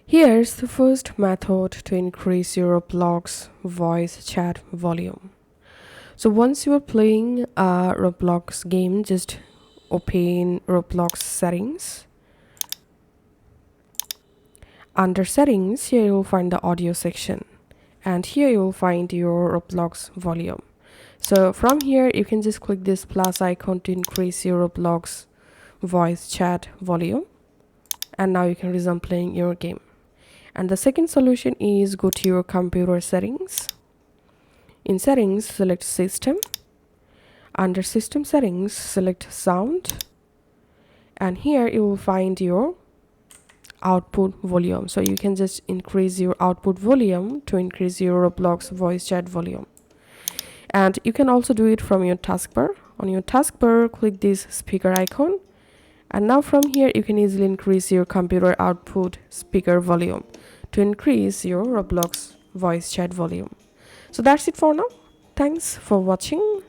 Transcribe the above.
Here's the first method to increase your Roblox voice chat volume. So once you are playing a Roblox game, just open Roblox settings. Under settings, here you will find the audio section, and here you will find your Roblox volume. So from here, you can just click this plus icon to increase your Roblox voice chat volume, and now you can resume playing your game. And the second solution is go to your computer settings. In settings, select system. Under system settings, select sound, and here you will find your output volume. So you can just increase your output volume to increase your Roblox voice chat volume. And you can also do it from your taskbar. On your taskbar, click this speaker icon, and now from here you can easily increase your computer output speaker volume to increase your Roblox voice chat volume. So that's it for now. Thanks for watching.